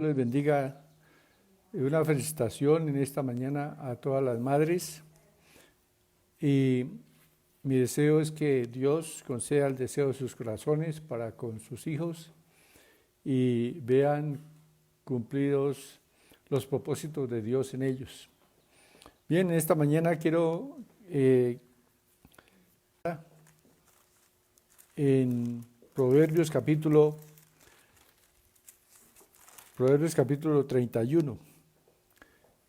Les bendiga. Una felicitación en esta mañana a todas las madres, y mi deseo es que Dios conceda el deseo de sus corazones para con sus hijos y vean cumplidos los propósitos de Dios en ellos. Bien, en esta mañana quiero en Proverbios capítulo 31.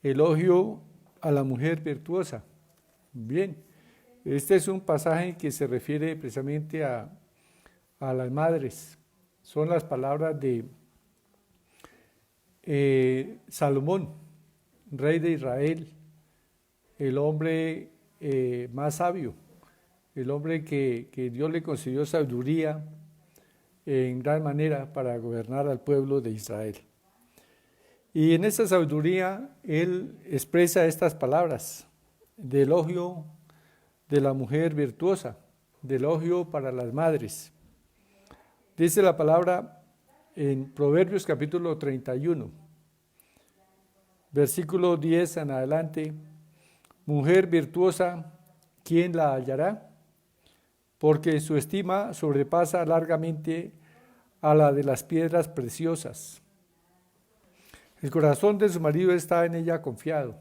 Elogio a la mujer virtuosa. Bien, este es un pasaje que se refiere precisamente a las madres. Son las palabras de Salomón, rey de Israel, el hombre más sabio, el hombre que Dios le concedió sabiduría en gran manera para gobernar al pueblo de Israel. Y en esa sabiduría él expresa estas palabras de elogio de la mujer virtuosa, de elogio para las madres. Dice la palabra en Proverbios capítulo 31, versículo 10 en adelante: mujer virtuosa, ¿quién la hallará? Porque su estima sobrepasa largamente a la de las piedras preciosas. El corazón de su marido está en ella confiado,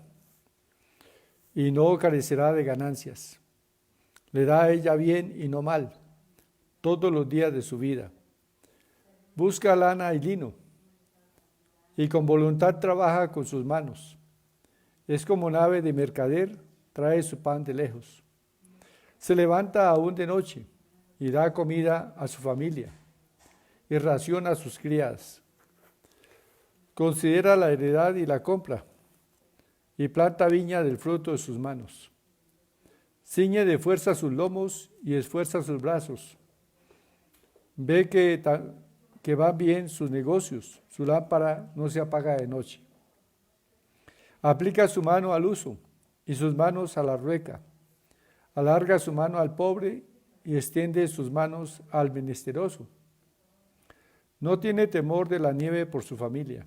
y no carecerá de ganancias. Le da a ella bien y no mal, todos los días de su vida. Busca lana y lino, y con voluntad trabaja con sus manos. Es como nave de mercader, trae su pan de lejos. Se levanta aún de noche, y da comida a su familia, y ración a sus criadas. Considera la heredad y la compra, y planta viña del fruto de sus manos. Ciñe de fuerza sus lomos y esfuerza sus brazos. Ve que van bien sus negocios, su lámpara no se apaga de noche. Aplica su mano al uso y sus manos a la rueca. Alarga su mano al pobre y extiende sus manos al menesteroso. No tiene temor de la nieve por su familia,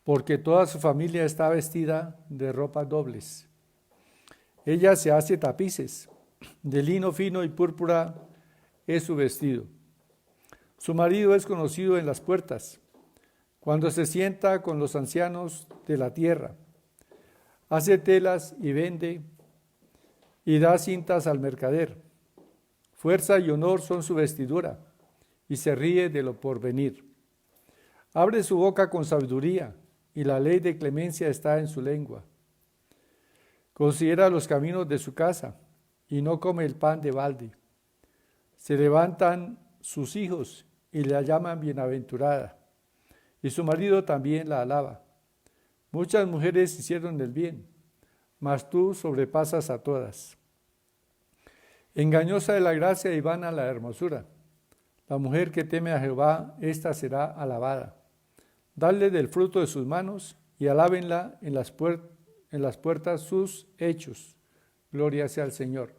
porque toda su familia está vestida de ropas dobles. Ella se hace tapices, de lino fino y púrpura es su vestido. Su marido es conocido en las puertas, cuando se sienta con los ancianos de la tierra. Hace telas y vende, y da cintas al mercader. Fuerza y honor son su vestidura, y se ríe de lo porvenir. Abre su boca con sabiduría, y la ley de clemencia está en su lengua. Considera los caminos de su casa, y no come el pan de balde. Se levantan sus hijos, y la llaman bienaventurada, y su marido también la alaba. Muchas mujeres hicieron el bien, mas tú sobrepasas a todas. Engañosa es la gracia y vana la hermosura. La mujer que teme a Jehová, ésta será alabada. Dadle del fruto de sus manos, y alábenla en las puertas sus hechos. Gloria sea al Señor.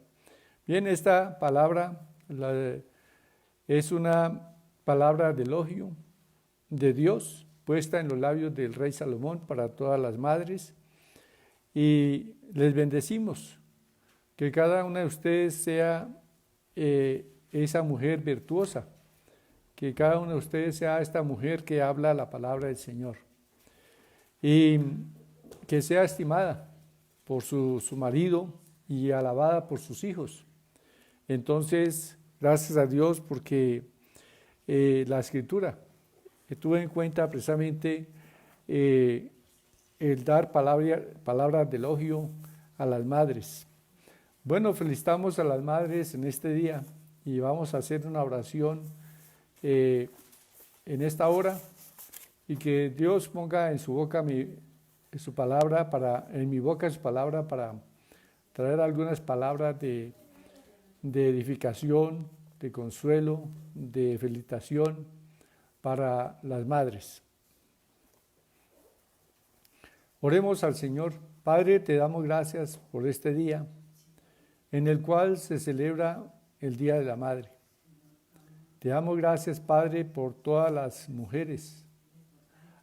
Bien, esta palabra es una palabra de elogio de Dios, puesta en los labios del rey Salomón para todas las madres, y les bendecimos. Que cada una de ustedes sea esa mujer virtuosa, que cada una de ustedes sea esta mujer que habla la palabra del Señor, y que sea estimada por su marido y alabada por sus hijos. Entonces, gracias a Dios porque la Escritura tuvo en cuenta precisamente el dar palabras de elogio a las madres. Bueno, felicitamos a las madres en este día y vamos a hacer una oración en esta hora, y que Dios ponga en su boca su palabra en mi boca su palabra para traer algunas palabras de edificación, de consuelo, de felicitación para las madres. Oremos al Señor. Padre, te damos gracias por este día en el cual se celebra el Día de la Madre. Te damos gracias, Padre, por todas las mujeres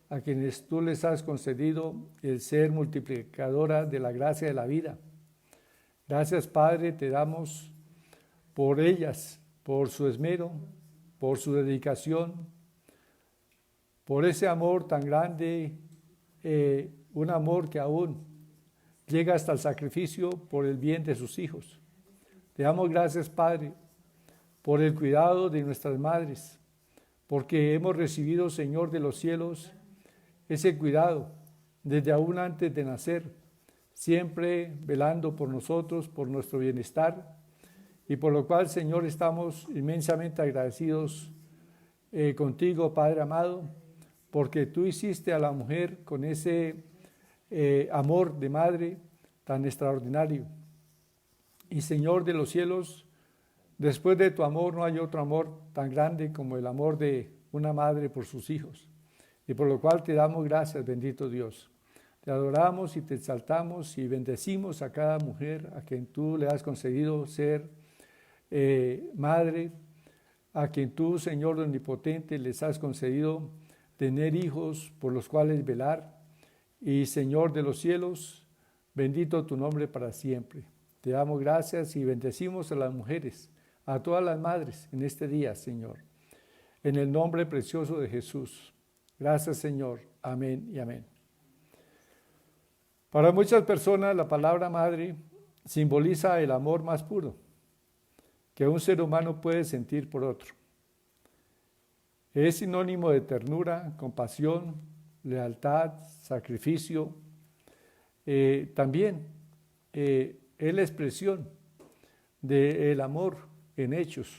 a quienes tú les has concedido el ser multiplicadora de la gracia de la vida. Gracias, Padre, te damos por ellas, por su esmero, por su dedicación, por ese amor tan grande, un amor que aún llega hasta el sacrificio por el bien de sus hijos. Te damos gracias, Padre, por el cuidado de nuestras madres, porque hemos recibido, Señor de los cielos, ese cuidado desde aún antes de nacer, siempre velando por nosotros, por nuestro bienestar, y por lo cual, Señor, estamos inmensamente agradecidos contigo, Padre amado, porque tú hiciste a la mujer con ese amor de madre tan extraordinario. Y Señor de los cielos, después de tu amor no hay otro amor tan grande como el amor de una madre por sus hijos. Y por lo cual te damos gracias, bendito Dios. Te adoramos y te exaltamos y bendecimos a cada mujer a quien tú le has concedido ser madre, a quien tú, Señor omnipotente, les has concedido tener hijos por los cuales velar. Y Señor de los cielos, bendito tu nombre para siempre. Te damos gracias y bendecimos a las mujeres, a todas las madres en este día, Señor. En el nombre precioso de Jesús. Gracias, Señor. Amén y amén. Para muchas personas la palabra madre simboliza el amor más puro que un ser humano puede sentir por otro. Es sinónimo de ternura, compasión, lealtad, sacrificio. También es la expresión del amor en hechos,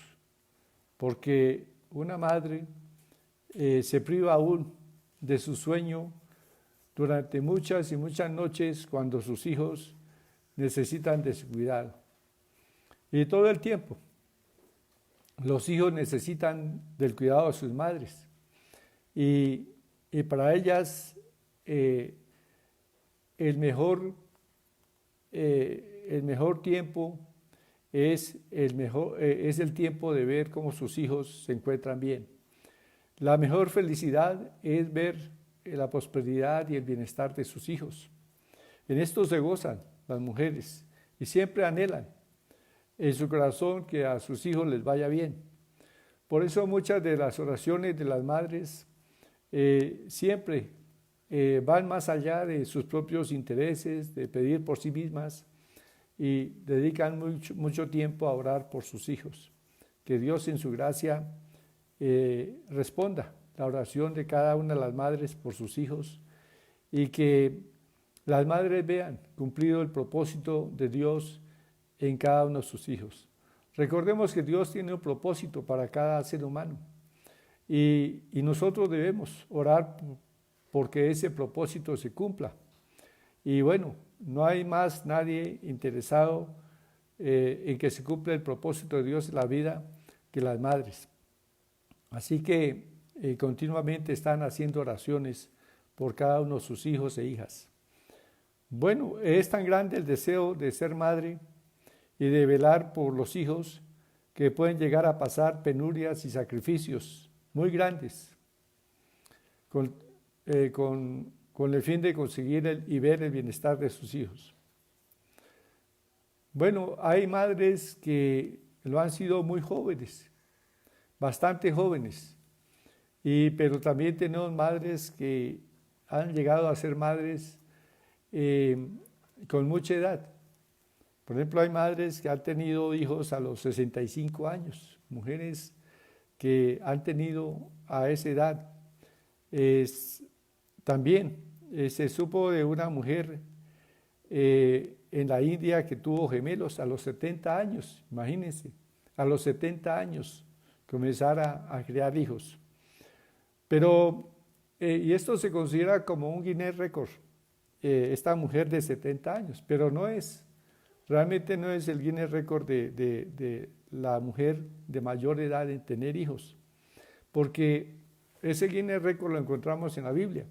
porque una madre se priva aún de su sueño durante muchas y muchas noches cuando sus hijos necesitan de su cuidado. Y todo el tiempo los hijos necesitan del cuidado de sus madres. Y para ellas el mejor tiempo es el tiempo de ver cómo sus hijos se encuentran bien. La mejor felicidad es ver la prosperidad y el bienestar de sus hijos. En esto se gozan las mujeres y siempre anhelan en su corazón que a sus hijos les vaya bien. Por eso muchas de las oraciones de las madres siempre van más allá de sus propios intereses, de pedir por sí mismas, y dedican mucho tiempo a orar por sus hijos. Que Dios en su gracia responda la oración de cada una de las madres por sus hijos y que las madres vean cumplido el propósito de Dios en cada uno de sus hijos. Recordemos que Dios tiene un propósito para cada ser humano y nosotros debemos orar porque ese propósito se cumpla. Y bueno, no hay más nadie interesado en que se cumpla el propósito de Dios en la vida que las madres. Así que continuamente están haciendo oraciones por cada uno de sus hijos e hijas. Bueno, es tan grande el deseo de ser madre y de velar por los hijos que pueden llegar a pasar penurias y sacrificios muy grandes con el fin de conseguir y ver el bienestar de sus hijos. Bueno, hay madres que lo han sido muy jóvenes, bastante jóvenes, pero también tenemos madres que han llegado a ser madres con mucha edad. Por ejemplo, hay madres que han tenido hijos a los 65 años, mujeres que han tenido a esa edad. También se supo de una mujer en la India que tuvo gemelos a los 70 años, imagínense, a los 70 años comenzar a crear hijos. Pero, y esto se considera como un Guinness Record, esta mujer de 70 años, pero no es. Realmente no es el Guinness Record de la mujer de mayor edad en tener hijos, porque ese Guinness Record lo encontramos en la Biblia.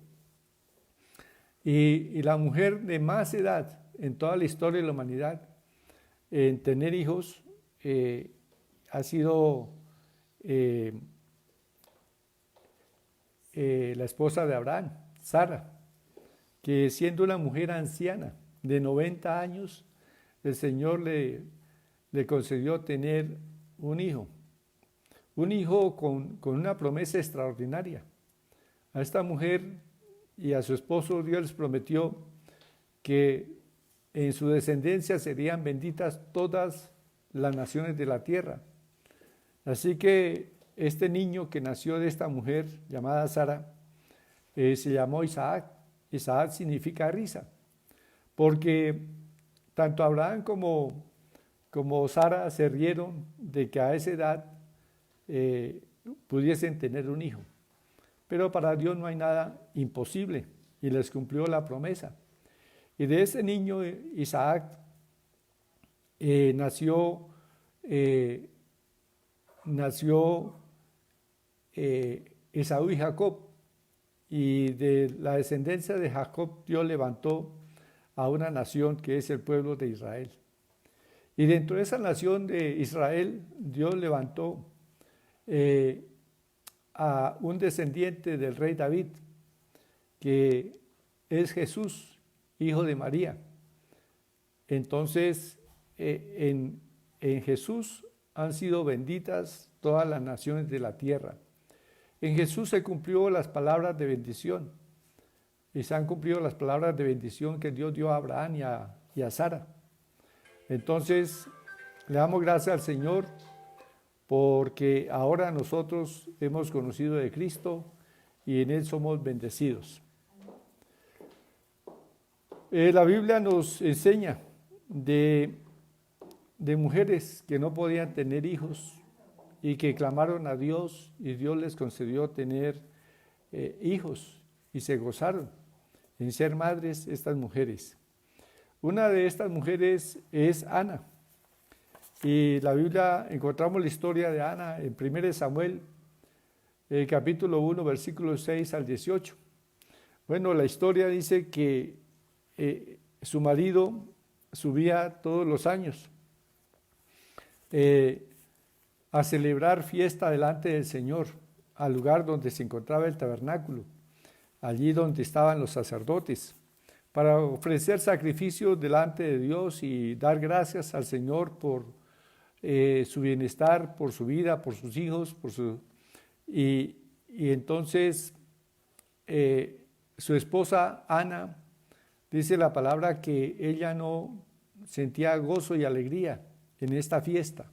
Y la mujer de más edad en toda la historia de la humanidad en tener hijos ha sido la esposa de Abraham, Sara, que siendo una mujer anciana de 90 años, el Señor le concedió tener un hijo con una promesa extraordinaria. A esta mujer y a su esposo Dios les prometió que en su descendencia serían benditas todas las naciones de la tierra. Así que este niño que nació de esta mujer llamada Sara se llamó Isaac. Isaac significa risa, porque tanto Abraham como Sara se rieron de que a esa edad pudiesen tener un hijo. Pero para Dios no hay nada imposible y les cumplió la promesa. Y de ese niño Isaac nació Esaú y Jacob. Y de la descendencia de Jacob Dios levantó a una nación que es el pueblo de Israel. Y dentro de esa nación de Israel Dios levantó a un descendiente del rey David, que es Jesús, hijo de María. Entonces, en Jesús han sido benditas todas las naciones de la tierra. En Jesús se cumplió las palabras de bendición, y se han cumplido las palabras de bendición que Dios dio a Abraham y a Sara. Entonces, le damos gracias al Señor porque ahora nosotros hemos conocido de Cristo y en Él somos bendecidos. La Biblia nos enseña de mujeres que no podían tener hijos y que clamaron a Dios y Dios les concedió tener hijos y se gozaron en ser madres estas mujeres. Una de estas mujeres es Ana. Y la Biblia, encontramos la historia de Ana en 1 Samuel, capítulo 1, versículos 6 al 18. Bueno, la historia dice que su marido subía todos los años a celebrar fiesta delante del Señor, al lugar donde se encontraba el tabernáculo, allí donde estaban los sacerdotes, para ofrecer sacrificios delante de Dios y dar gracias al Señor por su bienestar, por su vida, por sus hijos, y entonces su esposa Ana, dice la palabra que ella no sentía gozo y alegría en esta fiesta,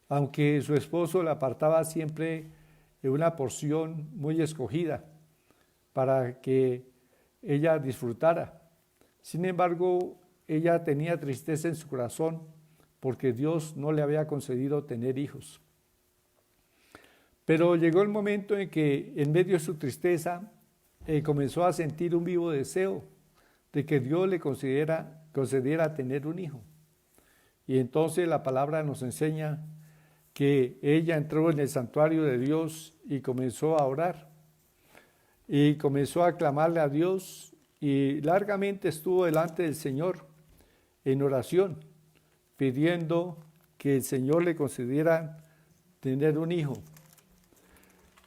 aunque su esposo la apartaba siempre de una porción muy escogida para que ella disfrutara. Sin embargo, ella tenía tristeza en su corazón porque Dios no le había concedido tener hijos. Pero llegó el momento en que en medio de su tristeza comenzó a sentir un vivo deseo de que Dios le concediera tener un hijo. Y entonces la palabra nos enseña que ella entró en el santuario de Dios y comenzó a orar. Y comenzó a clamarle a Dios y largamente estuvo delante del Señor en oración, pidiendo que el Señor le concediera tener un hijo.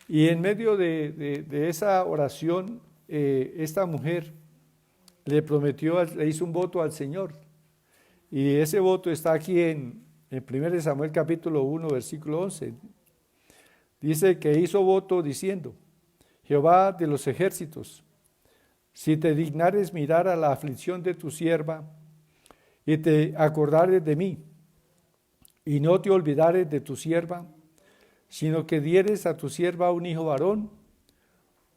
Y en medio de esa oración, esta mujer le hizo un voto al Señor. Y ese voto está aquí en 1 Samuel capítulo 1, versículo 11. Dice que hizo voto diciendo: Jehová de los ejércitos, si te dignares mirar a la aflicción de tu sierva y te acordares de mí, y no te olvidares de tu sierva, sino que dieres a tu sierva un hijo varón,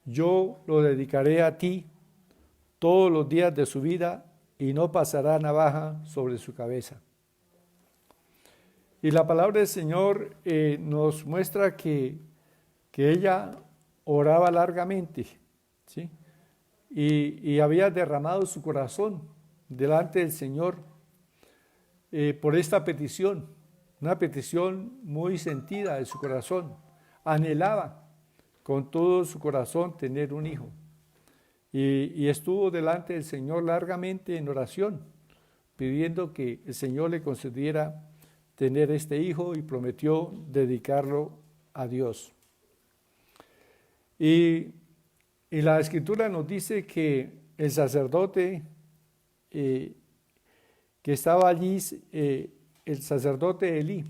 yo lo dedicaré a ti todos los días de su vida, y no pasará navaja sobre su cabeza. Y la palabra del Señor nos muestra que ella oraba largamente, ¿sí? Y había derramado su corazón delante del Señor por esta petición, una petición muy sentida de su corazón. Anhelaba con todo su corazón tener un hijo. Y estuvo delante del Señor largamente en oración, pidiendo que el Señor le concediera tener este hijo y prometió dedicarlo a Dios. Y Y la Escritura nos dice que el sacerdote que estaba allí, el sacerdote Elí,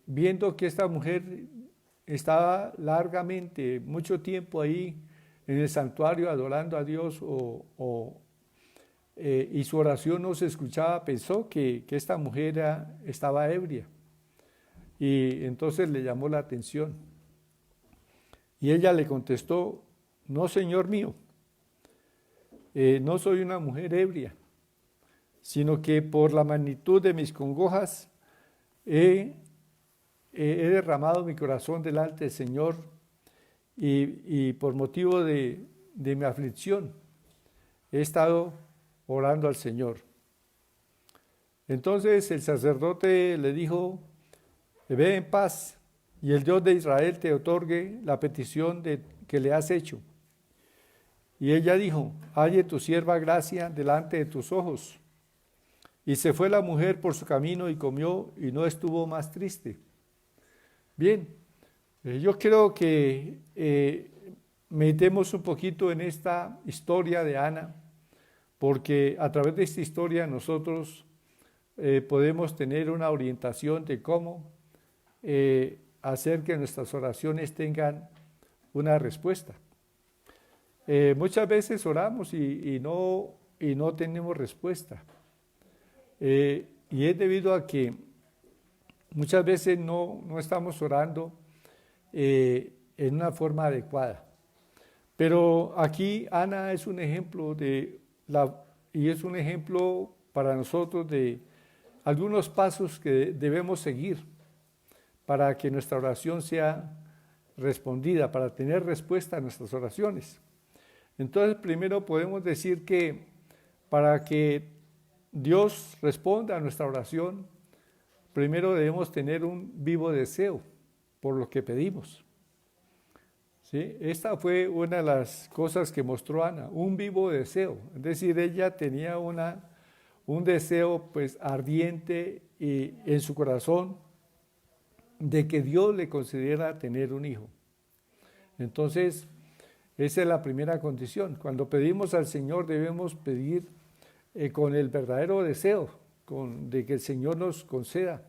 viendo que esta mujer estaba largamente, mucho tiempo ahí en el santuario adorando a Dios y su oración no se escuchaba, pensó que esta mujer estaba ebria y entonces le llamó la atención. Y ella le contestó, no, Señor mío, no soy una mujer ebria, sino que por la magnitud de mis congojas he derramado mi corazón delante del Señor y por motivo de mi aflicción he estado orando al Señor. Entonces el sacerdote le dijo, ve en paz y el Dios de Israel te otorgue la petición que le has hecho. Y ella dijo, halle tu sierva gracia delante de tus ojos. Y se fue la mujer por su camino y comió y no estuvo más triste. Bien, yo creo que meditemos un poquito en esta historia de Ana, porque a través de esta historia nosotros podemos tener una orientación de cómo hacer que nuestras oraciones tengan una respuesta. Muchas veces oramos y no tenemos respuesta. Y es debido a que muchas veces no estamos orando en una forma adecuada. Pero aquí Ana es un ejemplo y es un ejemplo para nosotros de algunos pasos que debemos seguir para que nuestra oración sea respondida, para tener respuesta a nuestras oraciones. Entonces, primero podemos decir que para que Dios responda a nuestra oración, primero debemos tener un vivo deseo por lo que pedimos. ¿Sí? Esta fue una de las cosas que mostró Ana, un vivo deseo. Es decir, ella tenía un deseo pues ardiente en su corazón de que Dios le concediera tener un hijo. Entonces, esa es la primera condición. Cuando pedimos al Señor debemos pedir con el verdadero deseo de que el Señor nos conceda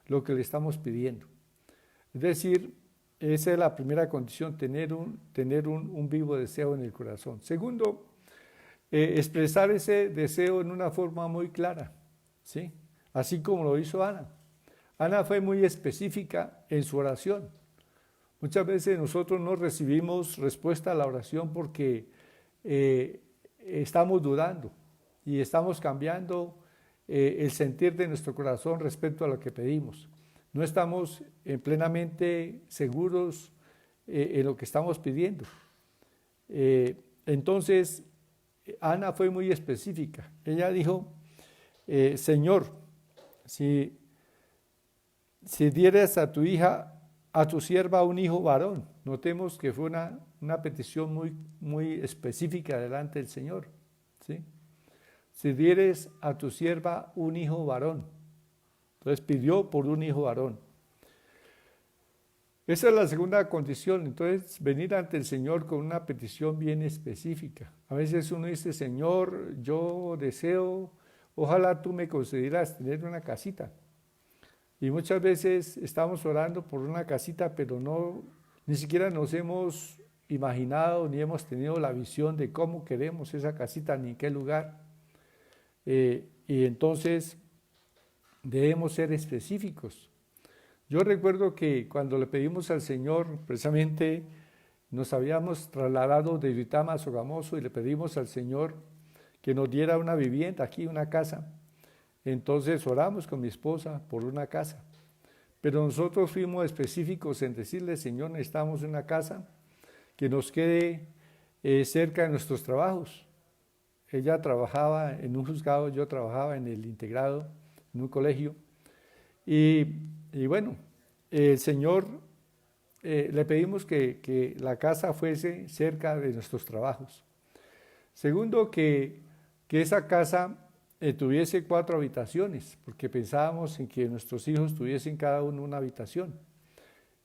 lo que le estamos pidiendo. Es decir, esa es la primera condición, tener un vivo deseo en el corazón. Segundo, expresar ese deseo en una forma muy clara, ¿sí? Así como lo hizo Ana. Ana fue muy específica en su oración. Muchas veces nosotros no recibimos respuesta a la oración porque estamos dudando y estamos cambiando el sentir de nuestro corazón respecto a lo que pedimos. No estamos plenamente seguros en lo que estamos pidiendo. Entonces, Ana fue muy específica. Ella dijo, Señor, si dieras a tu hija, a tu sierva un hijo varón. Notemos que fue una petición muy específica delante del Señor, ¿sí? Si dieres a tu sierva un hijo varón. Entonces pidió por un hijo varón. Esa es la segunda condición. Entonces, venir ante el Señor con una petición bien específica. A veces uno dice, Señor, yo deseo, ojalá tú me concedieras tener una casita. Y muchas veces estamos orando por una casita, pero ni siquiera nos hemos imaginado ni hemos tenido la visión de cómo queremos esa casita ni en qué lugar. Y entonces debemos ser específicos. Yo recuerdo que cuando le pedimos al Señor, precisamente nos habíamos trasladado de Duitama a Sogamoso y le pedimos al Señor que nos diera una vivienda aquí, una casa. Entonces oramos con mi esposa por una casa. Pero nosotros fuimos específicos en decirle, Señor, necesitamos una casa que nos quede cerca de nuestros trabajos. Ella trabajaba en un juzgado, yo trabajaba en el integrado, en un colegio. Y bueno, el Señor le pedimos que la casa fuese cerca de nuestros trabajos. Segundo, que esa casa tuviese 4 habitaciones, porque pensábamos en que nuestros hijos tuviesen cada uno una habitación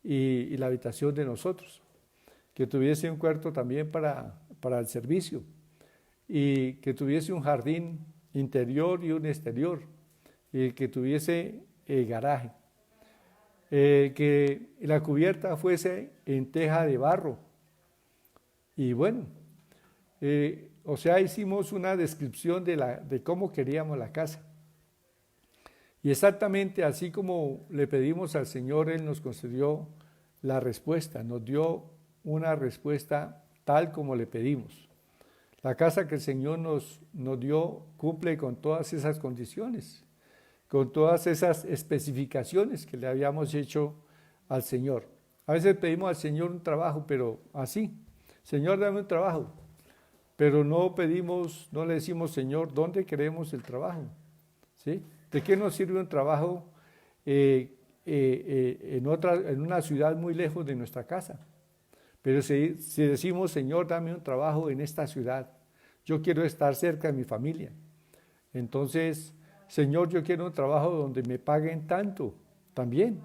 y la habitación de nosotros. que tuviese un cuarto también para el servicio y que tuviese un jardín interior y un exterior y que tuviese garaje. Que la cubierta fuese en teja de barro. Y bueno, o sea, hicimos una descripción de cómo queríamos la casa. Y exactamente así como le pedimos al Señor, Él nos concedió la respuesta, nos dio una respuesta tal como le pedimos. La casa que el Señor nos dio cumple con todas esas condiciones, con todas esas especificaciones que le habíamos hecho al Señor. A veces pedimos al Señor un trabajo, pero así, Señor, dame un trabajo. Pero no pedimos, no le decimos, Señor, ¿dónde queremos el trabajo? ¿Sí? ¿De qué nos sirve un trabajo en una ciudad muy lejos de nuestra casa? Pero si decimos, Señor, dame un trabajo en esta ciudad, yo quiero estar cerca de mi familia. Entonces, Señor, yo quiero un trabajo donde me paguen tanto también.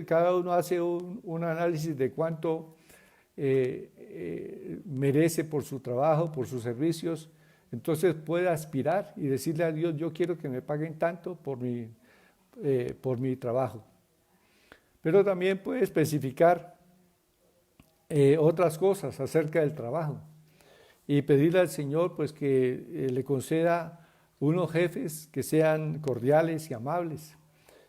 Cada uno hace un análisis de cuánto merece por su trabajo, por sus servicios. Entonces puede aspirar y decirle a Dios, yo quiero que me paguen tanto por mi trabajo. Pero también puede especificar otras cosas acerca del trabajo y pedirle al Señor pues que le conceda unos jefes que sean cordiales y amables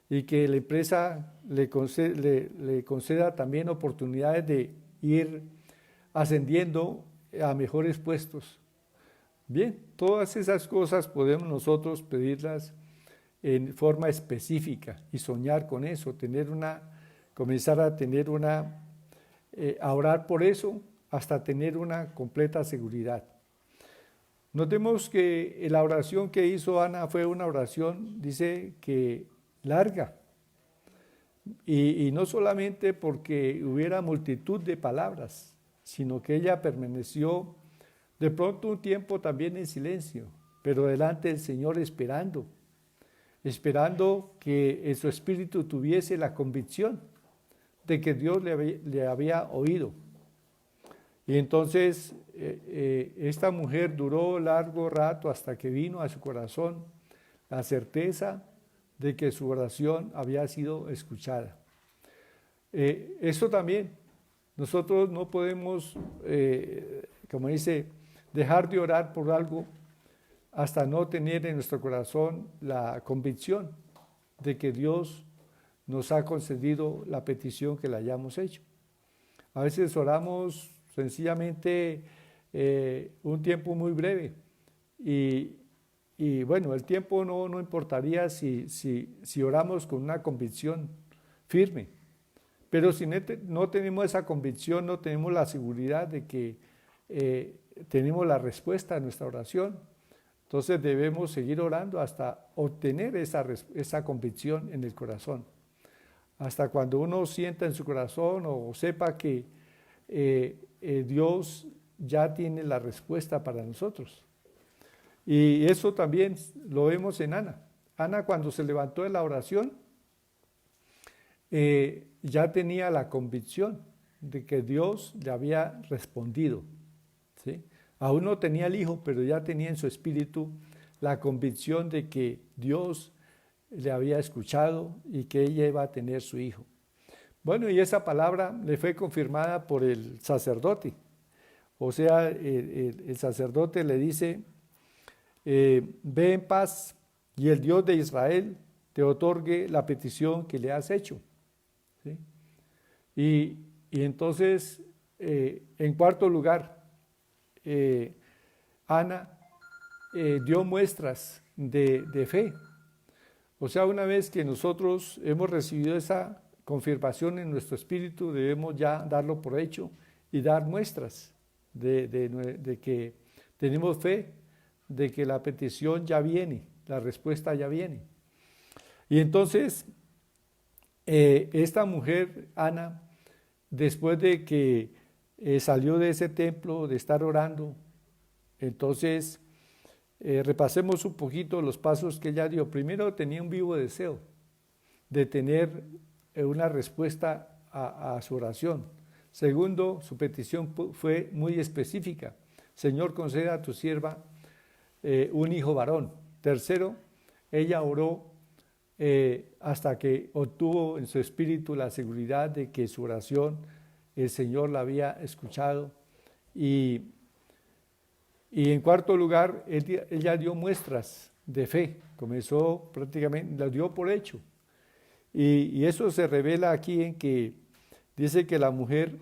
y que la empresa le conceda también oportunidades de ir ascendiendo a mejores puestos. Bien, todas esas cosas podemos nosotros pedirlas en forma específica y soñar con eso, comenzar a tener a orar por eso hasta tener una completa seguridad. Notemos que la oración que hizo Ana fue una oración, dice que larga, y no solamente porque hubiera multitud de palabras, sino que ella permaneció de pronto un tiempo también en silencio, pero delante del Señor esperando que en su espíritu tuviese la convicción de que Dios le había oído. Y entonces esta mujer duró largo rato hasta que vino a su corazón la certeza de que su oración había sido escuchada. Eso también, nosotros no podemos, como dice, dejar de orar por algo hasta no tener en nuestro corazón la convicción de que Dios nos ha concedido la petición que le hayamos hecho. A veces oramos sencillamente un tiempo muy breve y bueno, el tiempo no importaría si oramos con una convicción firme, pero si no tenemos esa convicción, no tenemos la seguridad de que tenemos la respuesta a nuestra oración, entonces debemos seguir orando hasta obtener esa convicción en el corazón. Hasta cuando uno sienta en su corazón o sepa que Dios ya tiene la respuesta para nosotros. Y eso también lo vemos en Ana. Ana, cuando se levantó de la oración, ya tenía la convicción de que Dios le había respondido, ¿sí? Aún no tenía el hijo, pero ya tenía en su espíritu la convicción de que Dios le había escuchado y que ella iba a tener su hijo. Bueno, y esa palabra le fue confirmada por el sacerdote. O sea, el sacerdote le dice, ve en paz y el Dios de Israel te otorgue la petición que le has hecho. ¿Sí? Y entonces, en cuarto lugar, Ana dio muestras de fe. O sea, una vez que nosotros hemos recibido esa confirmación en nuestro espíritu, debemos ya darlo por hecho y dar muestras de que tenemos fe, de que la petición ya viene, la respuesta ya viene. Y entonces, esta mujer, Ana, después de que salió de ese templo, de estar orando, entonces repasemos un poquito los pasos que ella dio. Primero, tenía un vivo deseo de tener una respuesta a su oración. Segundo, su petición fue muy específica. Señor, conceda a tu sierva un hijo varón. Tercero, ella oró hasta que obtuvo en su espíritu la seguridad de que su oración el Señor la había escuchado. Y en cuarto lugar, ella dio muestras de fe, comenzó prácticamente, la dio por hecho. Y eso se revela aquí en que dice que la mujer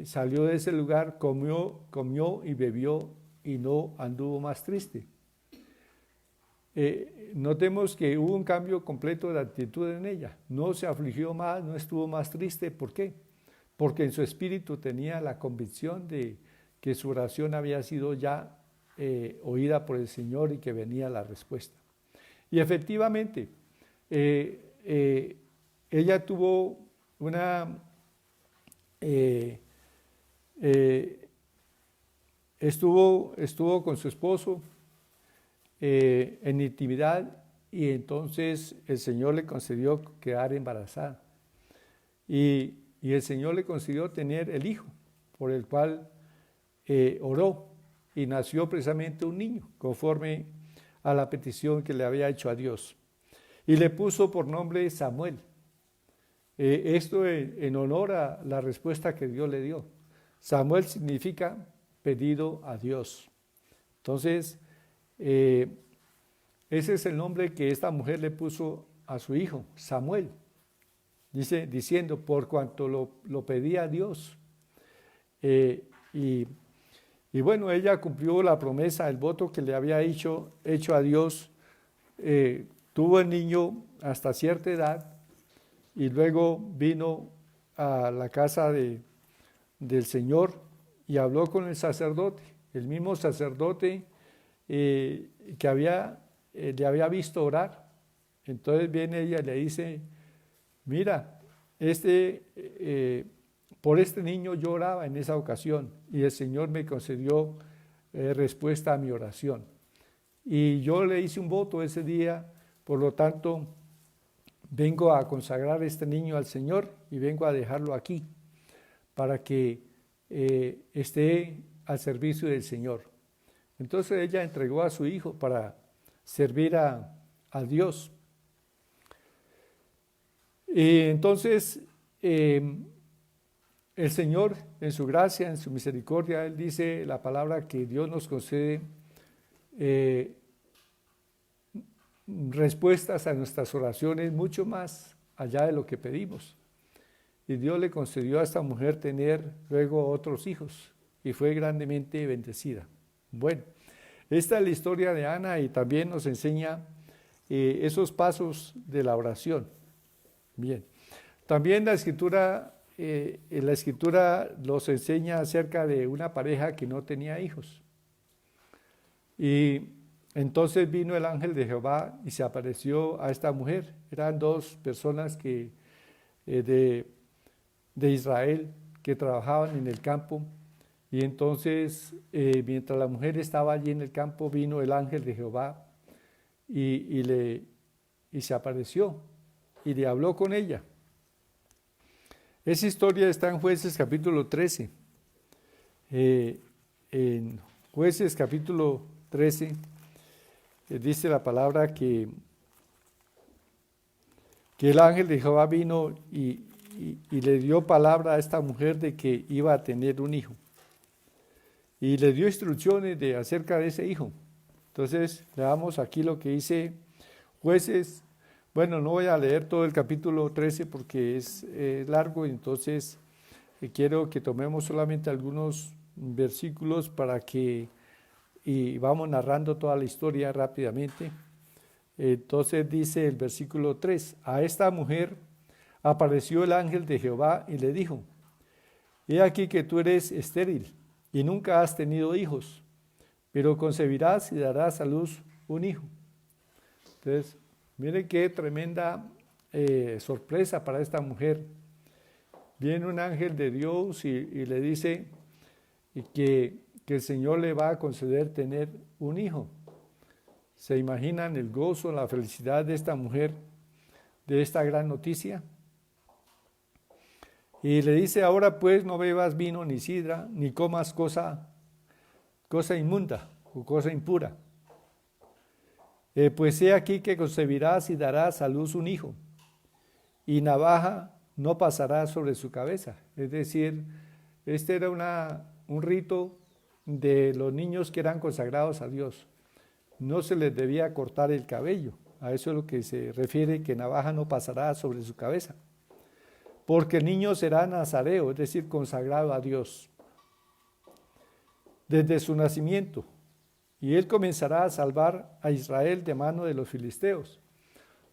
salió de ese lugar, comió y bebió y no anduvo más triste. Notemos que hubo un cambio completo de actitud en ella. No se afligió más, no estuvo más triste. ¿Por qué? Porque en su espíritu tenía la convicción de que su oración había sido ya oída por el Señor y que venía la respuesta. Y efectivamente, ella tuvo una... estuvo con su esposo en intimidad y entonces el Señor le concedió quedar embarazada. Y el Señor le concedió tener el hijo por el cual oró y nació precisamente un niño conforme a la petición que le había hecho a Dios. Y le puso por nombre Samuel. Esto en honor a la respuesta que Dios le dio. Samuel significa pedido a Dios. Entonces, ese es el nombre que esta mujer le puso a su hijo, Samuel. Diciendo, por cuanto lo pedía a Dios. Y bueno, ella cumplió la promesa, el voto que le había hecho a Dios. Tuvo el niño hasta cierta edad y luego vino a la casa del Señor y habló con el sacerdote, el mismo sacerdote que le había visto orar. Entonces viene ella y le dice, mira, por este niño yo oraba en esa ocasión y el Señor me concedió respuesta a mi oración. Y yo le hice un voto ese día, por lo tanto, vengo a consagrar este niño al Señor y vengo a dejarlo aquí para que esté al servicio del Señor. Entonces ella entregó a su hijo para servir a Dios. Y entonces el Señor, en su gracia, en su misericordia, Él dice la palabra que Dios nos concede respuestas a nuestras oraciones mucho más allá de lo que pedimos. Y Dios le concedió a esta mujer tener luego otros hijos y fue grandemente bendecida. Bueno, esta es la historia de Ana y también nos enseña esos pasos de la oración. Bien, también la escritura nos enseña acerca de una pareja que no tenía hijos. Y entonces vino el ángel de Jehová y se apareció a esta mujer. Eran dos personas que de Israel que trabajaban en el campo. Y entonces, mientras la mujer estaba allí en el campo, vino el ángel de Jehová y se apareció y le habló con ella. Esa historia está en Jueces capítulo 13. En Jueces capítulo 13 dice la palabra que el ángel de Jehová vino y le dio palabra a esta mujer de que iba a tener un hijo. Y le dio instrucciones acerca de ese hijo. Entonces, leamos aquí lo que dice Jueces. Bueno, no voy a leer todo el capítulo 13 porque es largo, entonces quiero que tomemos solamente algunos versículos para que y vamos narrando toda la historia rápidamente. Entonces dice el versículo 3, a esta mujer apareció el ángel de Jehová y le dijo, he aquí que tú eres estéril y nunca has tenido hijos, pero concebirás y darás a luz un hijo. Entonces, miren qué tremenda sorpresa para esta mujer. Viene un ángel de Dios y le dice que el Señor le va a conceder tener un hijo. ¿Se imaginan el gozo, la felicidad de esta mujer, de esta gran noticia? Y le dice, ahora pues no bebas vino ni sidra, ni comas cosa inmunda o cosa impura. Pues he aquí que concebirás y darás a luz un hijo, y navaja no pasará sobre su cabeza. Es decir, este era un rito de los niños que eran consagrados a Dios. No se les debía cortar el cabello. A eso es lo que se refiere, que navaja no pasará sobre su cabeza. Porque el niño será nazareo, es decir, consagrado a Dios, desde su nacimiento. Y él comenzará a salvar a Israel de mano de los filisteos.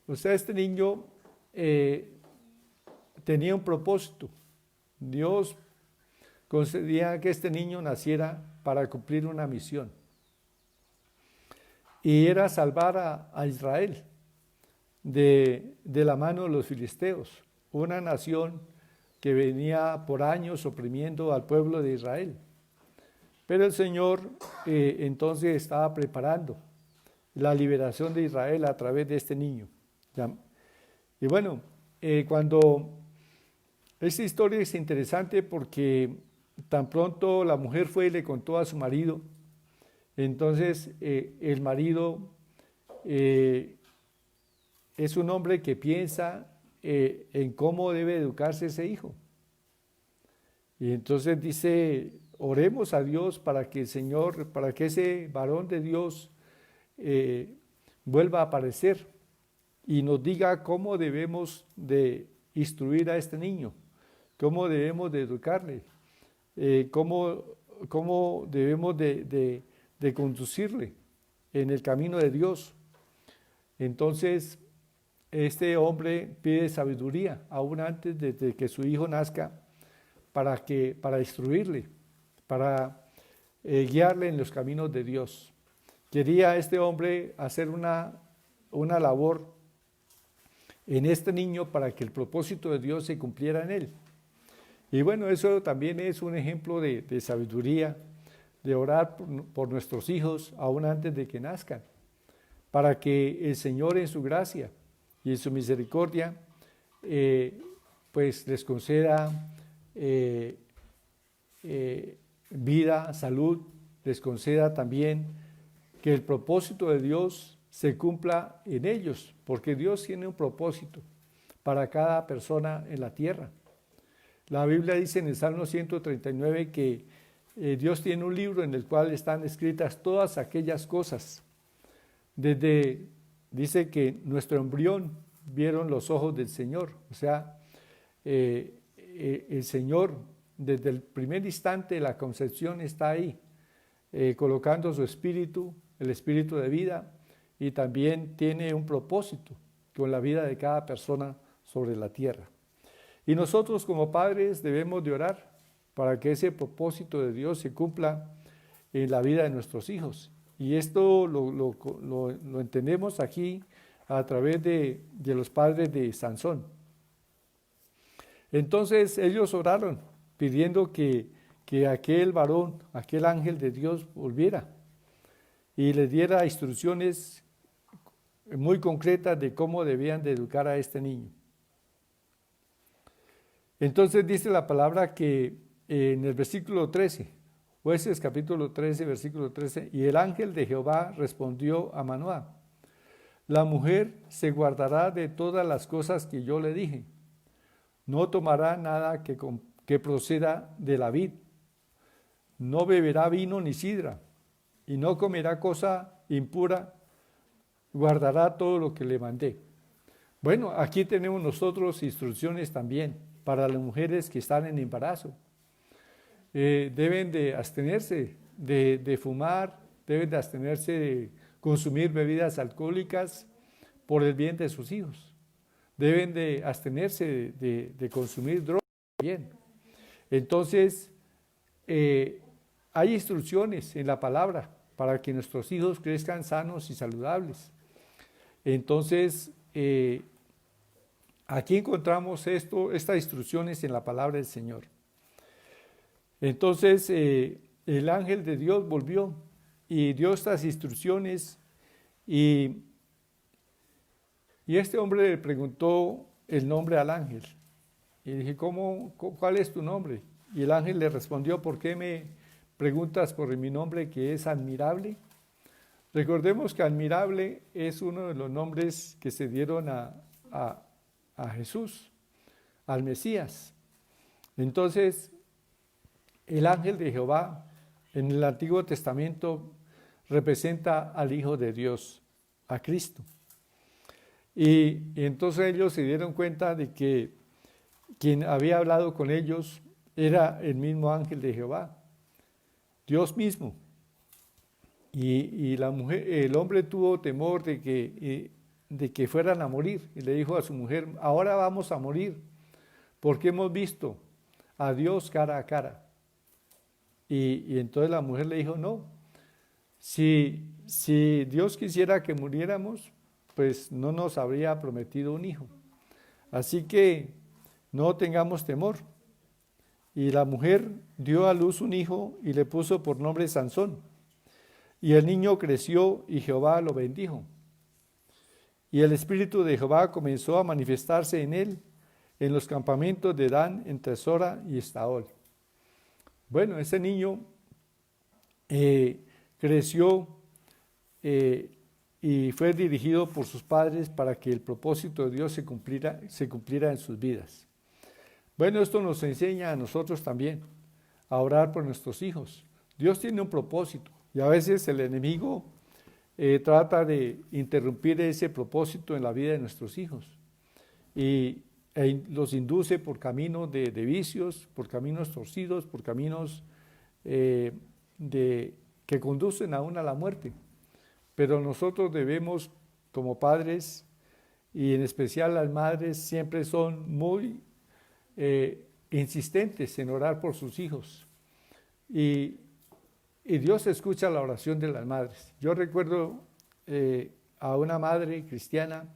O sea, este niño tenía un propósito. Dios concedía que este niño naciera para cumplir una misión. Y era salvar a Israel de la mano de los filisteos, una nación que venía por años oprimiendo al pueblo de Israel. Pero el Señor entonces estaba preparando la liberación de Israel a través de este niño. Y bueno, cuando esta historia es interesante porque tan pronto la mujer fue y le contó a su marido, entonces el marido es un hombre que piensa en cómo debe educarse ese hijo. Y entonces dice, oremos a Dios para que el Señor, para que ese varón de Dios vuelva a aparecer y nos diga cómo debemos de instruir a este niño, cómo debemos de educarle, cómo debemos de conducirle en el camino de Dios. Entonces, este hombre pide sabiduría, aún antes de que su hijo nazca, para instruirle, para guiarle en los caminos de Dios. Quería este hombre hacer una labor en este niño para que el propósito de Dios se cumpliera en él. Y bueno, eso también es un ejemplo de sabiduría, de orar por nuestros hijos aún antes de que nazcan, para que el Señor en su gracia y en su misericordia pues les conceda vida, salud, les conceda también que el propósito de Dios se cumpla en ellos, porque Dios tiene un propósito para cada persona en la tierra. La Biblia dice en el Salmo 139 que Dios tiene un libro en el cual están escritas todas aquellas cosas. Dice que nuestro embrión vieron los ojos del Señor, o sea, el Señor desde el primer instante de la concepción está ahí, colocando su espíritu, el espíritu de vida, y también tiene un propósito con la vida de cada persona sobre la tierra. Y nosotros como padres debemos de orar para que ese propósito de Dios se cumpla en la vida de nuestros hijos. Y esto lo entendemos aquí a través de los padres de Sansón. Entonces ellos oraron pidiendo que aquel varón, aquel ángel de Dios volviera y les diera instrucciones muy concretas de cómo debían de educar a este niño. Entonces dice la palabra que en el versículo 13, Jueces capítulo 13, versículo 13, y el ángel de Jehová respondió a Manoah, la mujer se guardará de todas las cosas que yo le dije, no tomará nada que proceda de la vid, no beberá vino ni sidra, y no comerá cosa impura, guardará todo lo que le mandé. Bueno, aquí tenemos nosotros instrucciones también para las mujeres que están en embarazo. Deben de abstenerse de fumar, deben de abstenerse de consumir bebidas alcohólicas por el bien de sus hijos. Deben de abstenerse de consumir drogas también. Entonces, hay instrucciones en la palabra para que nuestros hijos crezcan sanos y saludables. Entonces, aquí encontramos estas instrucciones en la palabra del Señor. Entonces, el ángel de Dios volvió y dio estas instrucciones y este hombre le preguntó el nombre al ángel Y dije, ¿cuál es tu nombre? Y el ángel le respondió, ¿por qué me preguntas por mi nombre que es admirable? Recordemos que admirable es uno de los nombres que se dieron a Jesús, al Mesías. Entonces, el ángel de Jehová en el Antiguo Testamento representa al Hijo de Dios, a Cristo. Y entonces ellos se dieron cuenta de que quien había hablado con ellos era el mismo ángel de Jehová, Dios mismo. Y el hombre tuvo temor de que fueran a morir y le dijo a su mujer, ahora vamos a morir porque hemos visto a Dios cara a cara. Y entonces la mujer le dijo, no, si Dios quisiera que muriéramos, pues no nos habría prometido un hijo. Así que no tengamos temor. Y la mujer dio a luz un hijo y le puso por nombre Sansón. Y el niño creció y Jehová lo bendijo. Y el espíritu de Jehová comenzó a manifestarse en él en los campamentos de Dan, entre Sora y Estaol. Bueno, ese niño creció y fue dirigido por sus padres para que el propósito de Dios se cumpliera en sus vidas. Bueno, esto nos enseña a nosotros también a orar por nuestros hijos. Dios tiene un propósito y a veces el enemigo trata de interrumpir ese propósito en la vida de nuestros hijos y los induce por caminos de vicios, por caminos torcidos, por caminos que conducen aún a la muerte. Pero nosotros debemos, como padres, y en especial las madres, siempre son muy insistentes en orar por sus hijos. Y Dios escucha la oración de las madres. Yo recuerdo a una madre cristiana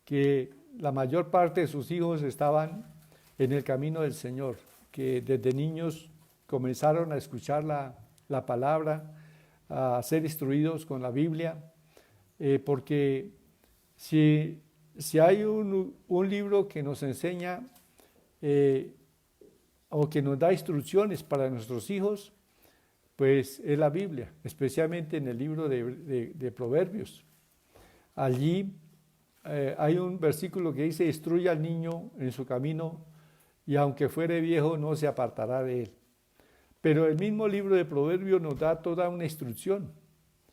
que la mayor parte de sus hijos estaban en el camino del Señor, que desde niños comenzaron a escuchar la palabra, a ser instruidos con la Biblia, porque si hay un libro que nos enseña o que nos da instrucciones para nuestros hijos, pues es la Biblia, especialmente en el libro de Proverbios. Allí hay un versículo que dice, instruye al niño en su camino y aunque fuere viejo no se apartará de él. Pero el mismo libro de Proverbios nos da toda una instrucción.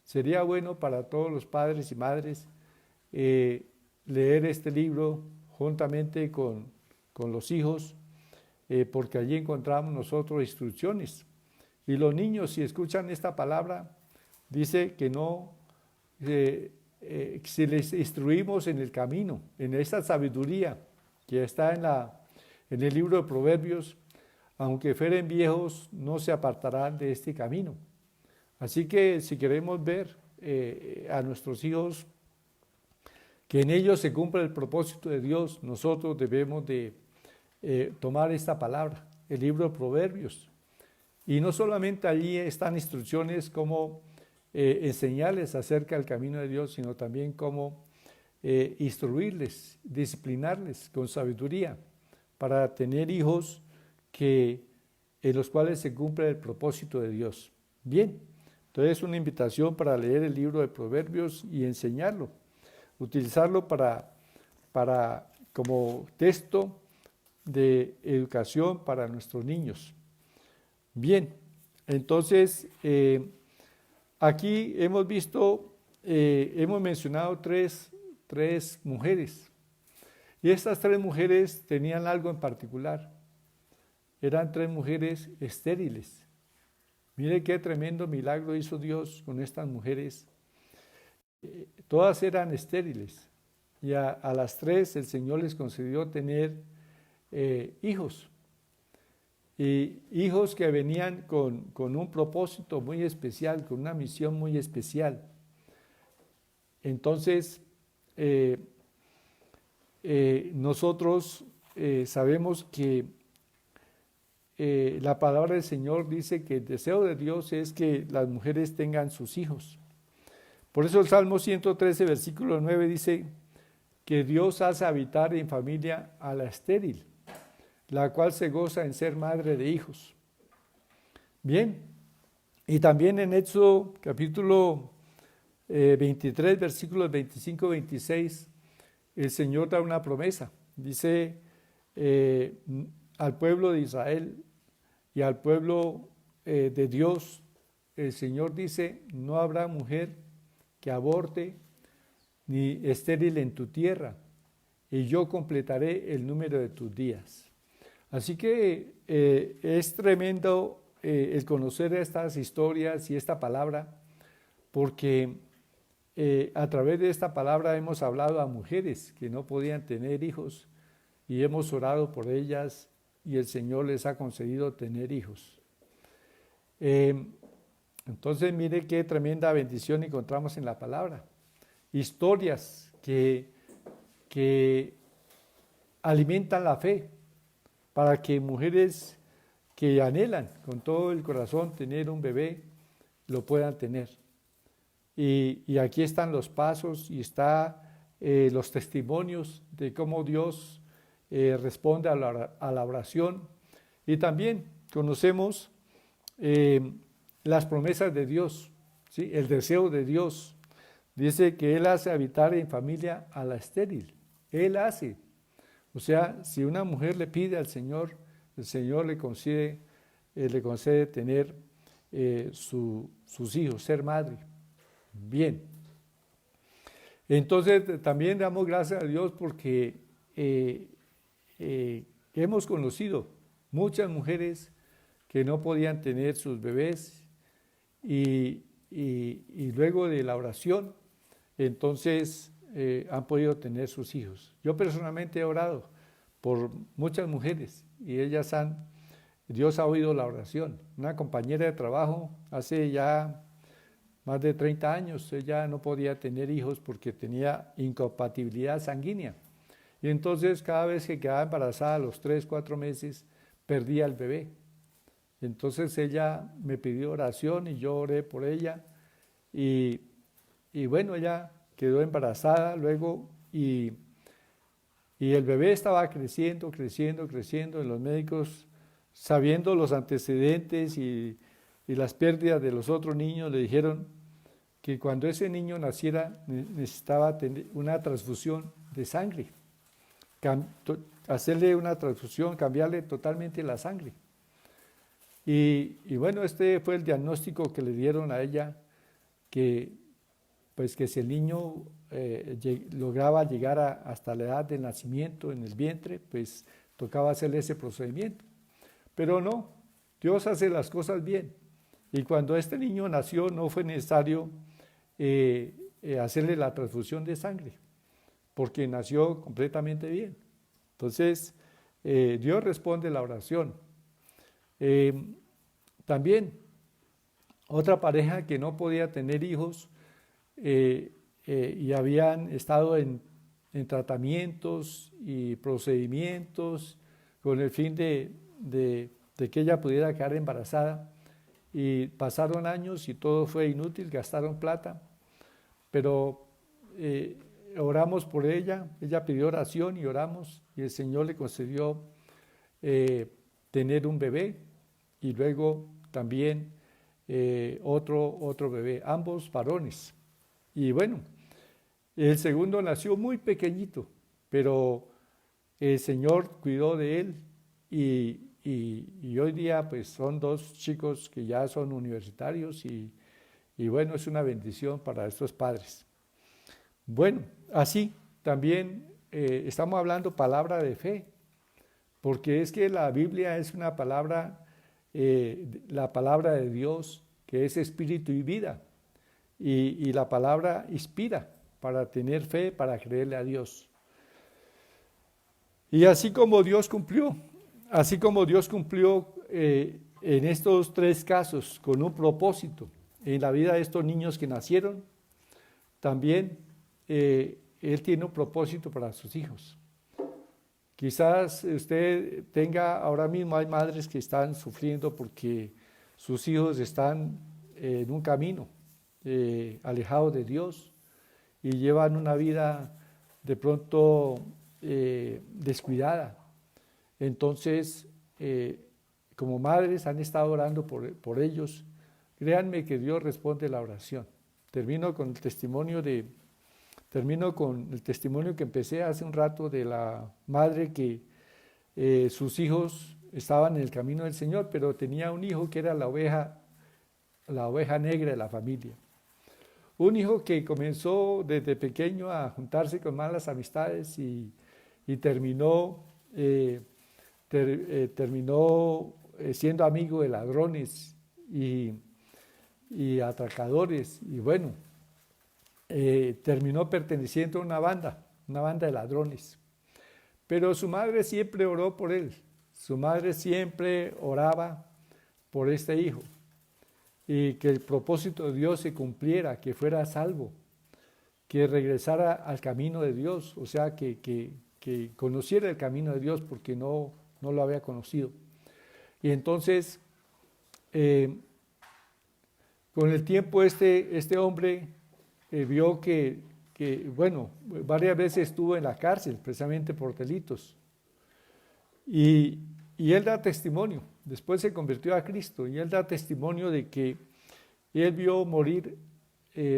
Sería bueno para todos los padres y madres leer este libro juntamente con los hijos, porque allí encontramos nosotros instrucciones. Y los niños, si escuchan esta palabra, dice que si les instruimos en el camino, en esta sabiduría que está en el libro de Proverbios, aunque fueren viejos, no se apartarán de este camino. Así que si queremos ver a nuestros hijos, que en ellos se cumpla el propósito de Dios, nosotros debemos de tomar esta palabra, el libro de Proverbios. Y no solamente allí están instrucciones como enseñarles acerca del camino de Dios, sino también cómo instruirles, disciplinarles con sabiduría para tener hijos en los cuales se cumple el propósito de Dios. Bien, entonces una invitación para leer el libro de Proverbios y enseñarlo, utilizarlo como texto de educación para nuestros niños. Bien, entonces aquí hemos visto, hemos mencionado tres mujeres y estas tres mujeres tenían algo en particular. Eran tres mujeres estériles. Mire qué tremendo milagro hizo Dios con estas mujeres. Todas eran estériles y a las tres el Señor les concedió tener hijos. Y hijos que venían con un propósito muy especial, con una misión muy especial. Entonces, nosotros sabemos que la palabra del Señor dice que el deseo de Dios es que las mujeres tengan sus hijos. Por eso el Salmo 113, versículo 9 dice que Dios hace habitar en familia a la estéril. la cual se goza en ser madre de hijos. Bien, y también en Éxodo capítulo 23, versículos 25-26, el Señor da una promesa. Dice al pueblo de Israel y al pueblo de Dios, el Señor dice, no habrá mujer que aborte ni estéril en tu tierra, y yo completaré el número de tus días. Así que es tremendo el conocer estas historias y esta palabra, porque a través de esta palabra hemos hablado a mujeres que no podían tener hijos y hemos orado por ellas y el Señor les ha concedido tener hijos. Entonces mire qué tremenda bendición encontramos en la palabra. Historias que alimentan la fe para que mujeres que anhelan con todo el corazón tener un bebé lo puedan tener. Y aquí están los pasos y están los testimonios de cómo Dios responde a la oración. Y también conocemos las promesas de Dios, ¿sí? El deseo de Dios. Dice que Él hace habitar en familia a la estéril. Él hace. O sea, si una mujer le pide al Señor, el Señor le concede tener sus hijos, ser madre. Bien. Entonces también damos gracias a Dios porque hemos conocido muchas mujeres que no podían tener sus bebés y luego de la oración, entonces han podido tener sus hijos. Yo personalmente he orado por muchas mujeres y Dios ha oído la oración. Una compañera de trabajo hace ya más de 30 años, ella no podía tener hijos porque tenía incompatibilidad sanguínea. Y entonces cada vez que quedaba embarazada a los 3, 4 meses, perdía el bebé. Entonces ella me pidió oración y yo oré por ella. Y bueno, ella quedó embarazada luego y el bebé estaba creciendo y los médicos, sabiendo los antecedentes y las pérdidas de los otros niños, le dijeron que cuando ese niño naciera necesitaba tener una transfusión de sangre, hacerle una transfusión, cambiarle totalmente la sangre. Y bueno, este fue el diagnóstico que le dieron a ella, que si el niño lograba llegar hasta la edad del nacimiento en el vientre, pues tocaba hacerle ese procedimiento. Pero no, Dios hace las cosas bien. Y cuando este niño nació no fue necesario hacerle la transfusión de sangre, porque nació completamente bien. Entonces, Dios responde la oración. También, otra pareja que no podía tener hijos y habían estado en tratamientos y procedimientos con el fin de que ella pudiera quedar embarazada, y pasaron años y todo fue inútil, gastaron plata, pero oramos por ella pidió oración y oramos y el Señor le concedió tener un bebé y luego también otro bebé, ambos varones. Y bueno, el segundo nació muy pequeñito, pero el Señor cuidó de él y hoy día pues son 2 chicos que ya son universitarios y bueno, es una bendición para estos padres. Bueno, así también estamos hablando palabra de fe, porque es que la Biblia es una palabra, la palabra de Dios, que es espíritu y vida, y la palabra inspira para tener fe, para creerle a Dios. Y así como Dios cumplió en estos 3 casos con un propósito en la vida de estos niños que nacieron, también Él tiene un propósito para sus hijos. Quizás usted tenga, ahora mismo hay madres que están sufriendo porque sus hijos están en un camino alejados de Dios y llevan una vida de pronto descuidada. Entonces, como madres han estado orando por ellos. Créanme que Dios responde la oración. Termino con el testimonio que empecé hace un rato de la madre que sus hijos estaban en el camino del Señor, pero tenía un hijo que era la oveja negra de la familia. Un hijo que comenzó desde pequeño a juntarse con malas amistades y terminó siendo amigo de ladrones y atracadores, y bueno, terminó perteneciendo a una banda de ladrones. Pero su madre siempre oró por él, su madre siempre oraba por este hijo, y que el propósito de Dios se cumpliera, que fuera salvo, que regresara al camino de Dios, o sea, que conociera el camino de Dios porque no lo había conocido. Y entonces, con el tiempo este hombre vio que, bueno, varias veces estuvo en la cárcel precisamente por delitos. Y él da testimonio, después se convirtió a Cristo, y él da testimonio de que él vio morir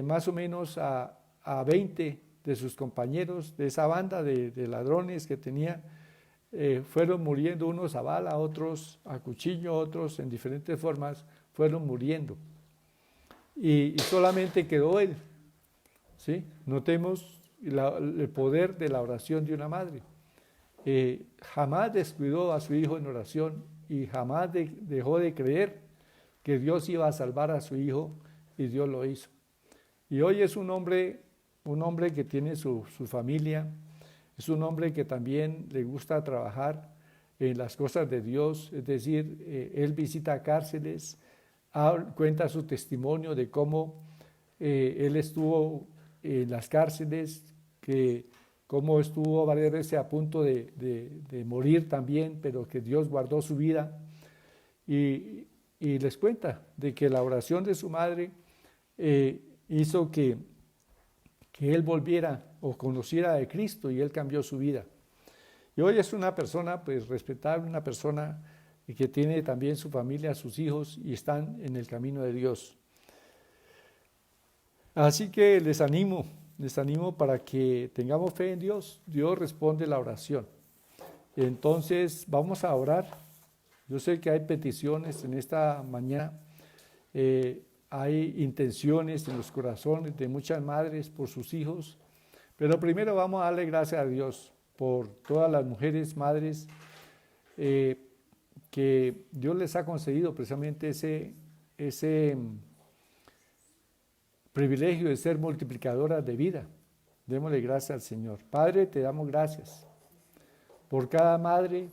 más o menos a 20 de sus compañeros de esa banda de ladrones que tenía. Fueron muriendo, unos a bala, otros a cuchillo, otros en diferentes formas, fueron muriendo. Y solamente quedó él. ¿Sí? Notemos el poder de la oración de una madre. Jamás descuidó a su hijo en oración y jamás dejó de creer que Dios iba a salvar a su hijo, y Dios lo hizo. Y hoy es un hombre que tiene su familia, es un hombre que también le gusta trabajar en las cosas de Dios, es decir, él visita cárceles, cuenta su testimonio de cómo él estuvo en las cárceles, cómo estuvo varias veces a punto de morir también, pero que Dios guardó su vida, y les cuenta de que la oración de su madre hizo que él volviera o conociera de Cristo, y él cambió su vida. Y hoy es una persona pues respetable, una persona que tiene también su familia, sus hijos, y están en el camino de Dios. Así que les animo para que tengamos fe en Dios. Dios responde la oración. Entonces vamos a orar. Yo sé que hay peticiones en esta mañana, hay intenciones en los corazones de muchas madres por sus hijos, pero primero vamos a darle gracias a Dios por todas las mujeres, madres, que Dios les ha concedido precisamente ese privilegio de ser multiplicadoras de vida. Démosle gracias al Señor. Padre, te damos gracias por cada madre,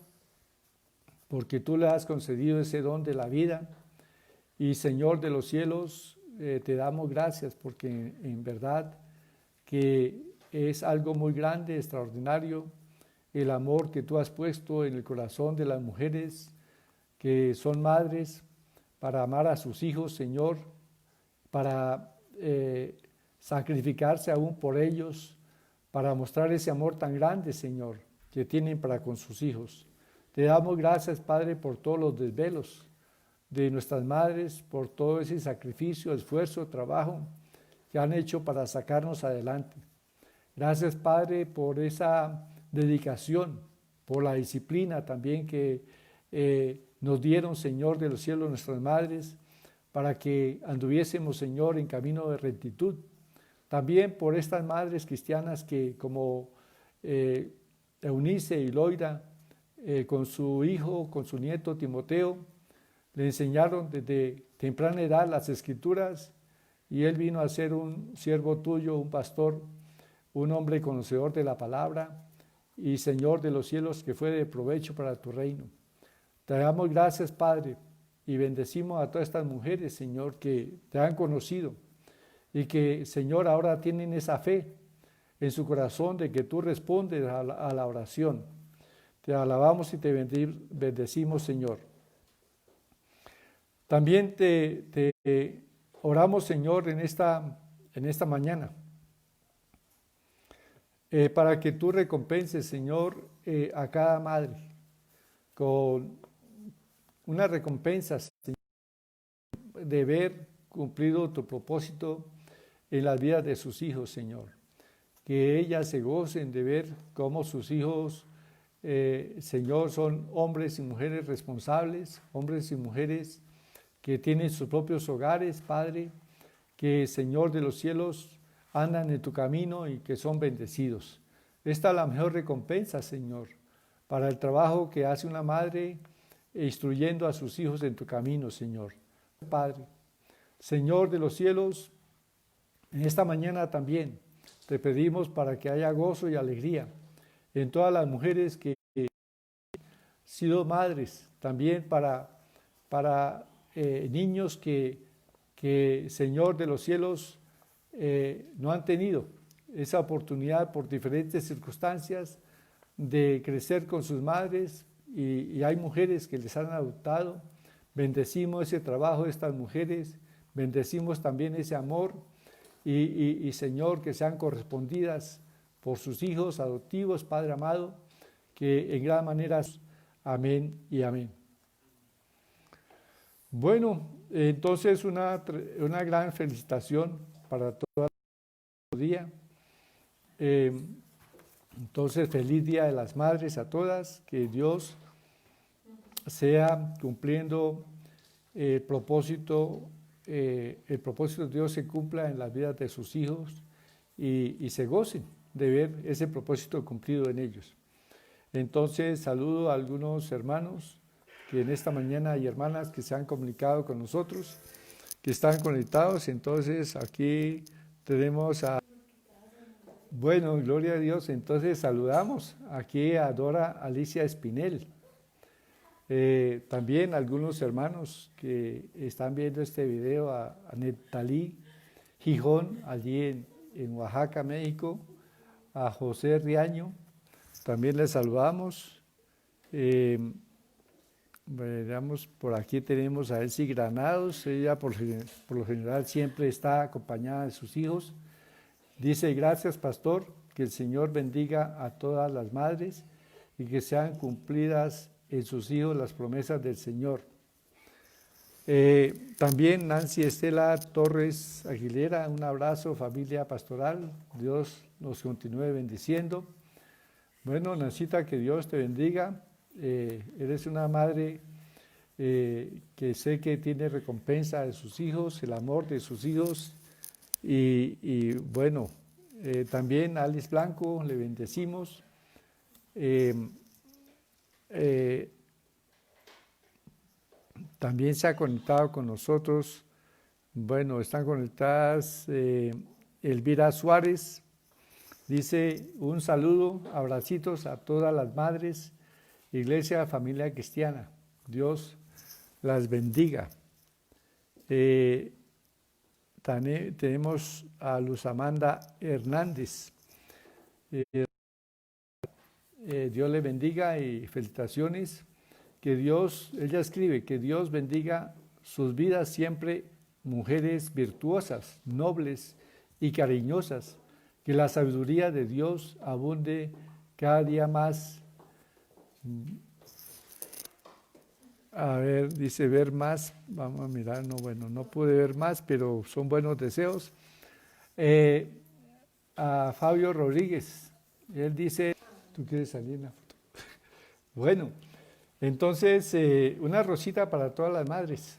porque tú le has concedido ese don de la vida. Y Señor de los cielos, te damos gracias porque en verdad que es algo muy grande, extraordinario, el amor que tú has puesto en el corazón de las mujeres que son madres para amar a sus hijos, Señor, para sacrificarse aún por ellos, para mostrar ese amor tan grande, Señor, que tienen para con sus hijos. Te damos gracias, Padre, por todos los desvelos de nuestras madres, por todo ese sacrificio, esfuerzo, trabajo que han hecho para sacarnos adelante. Gracias, Padre, por esa dedicación, por la disciplina también que nos dieron, Señor de los cielos, nuestras madres, para que anduviésemos, Señor, en camino de rectitud. También por estas madres cristianas que, como Eunice y Loida, con su hijo, con su nieto Timoteo, le enseñaron desde temprana edad las Escrituras, y él vino a ser un siervo tuyo, un pastor, un hombre conocedor de la palabra y Señor de los cielos, que fue de provecho para tu reino. Te damos gracias, Padre, y bendecimos a todas estas mujeres, Señor, que te han conocido y que, Señor, ahora tienen esa fe en su corazón de que tú respondes a la oración. Te alabamos y te bendecimos, Señor. También te oramos, Señor, en esta mañana, para que tú recompenses, Señor, a cada madre. con una recompensa, Señor, de ver cumplido tu propósito en las vidas de sus hijos, Señor. Que ellas se gocen de ver cómo sus hijos, Señor, son hombres y mujeres responsables, hombres y mujeres que tienen sus propios hogares, Padre, que, Señor de los cielos, andan en tu camino y que son bendecidos. Esta es la mejor recompensa, Señor, para el trabajo que hace una madre instruyendo a sus hijos en tu camino, Señor. Padre, Señor de los cielos, en esta mañana también te pedimos para que haya gozo y alegría en todas las mujeres que han sido madres, también para niños que, Señor de los cielos, no han tenido esa oportunidad por diferentes circunstancias de crecer con sus madres y hay mujeres que les han adoptado. Bendecimos ese trabajo de estas mujeres, bendecimos también ese amor y Señor, que sean correspondidas por sus hijos adoptivos, Padre amado, que en gran manera, amén y amén. Bueno, entonces una gran felicitación para todo el día. Entonces, feliz Día de las Madres a todas, que Dios sea cumpliendo el propósito de Dios se cumpla en las vidas de sus hijos y se gocen de ver ese propósito cumplido en ellos. Entonces, saludo a algunos hermanos que en esta mañana hay hermanas que se han comunicado con nosotros, que están conectados. Entonces, aquí tenemos a... Bueno, gloria a Dios. Entonces, saludamos aquí a Dora Alicia Espinel. También algunos hermanos que están viendo este video, a Netalí Gijón, allí en Oaxaca, México, a José Riaño, también les saludamos. Veamos, por aquí tenemos a Elsie Granados, ella por lo general siempre está acompañada de sus hijos. Dice: gracias, pastor, que el Señor bendiga a todas las madres y que sean cumplidas en sus hijos las promesas del Señor. También Nancy Estela Torres Aguilera, un abrazo, familia pastoral, Dios nos continúe bendiciendo. Bueno, Nancita, que Dios te bendiga, eres una madre que sé que tiene recompensa de sus hijos, el amor de sus hijos, y bueno, también a Alice Blanco le bendecimos. También se ha conectado con nosotros, bueno, están conectadas Elvira Suárez, dice: un saludo, abracitos a todas las madres, Iglesia Familia Cristiana, Dios las bendiga. También tenemos a Luz Amanda Hernández, Dios le bendiga y felicitaciones. Que Dios, ella escribe, que Dios bendiga sus vidas siempre, mujeres virtuosas, nobles y cariñosas, que la sabiduría de Dios abunde cada día más. A ver, dice ver más, vamos a mirar, no, bueno, no pude ver más, pero son buenos deseos. A Fabio Rodríguez, él dice, ¿tú quieres salir en la foto? Bueno, entonces, una rosita para todas las madres.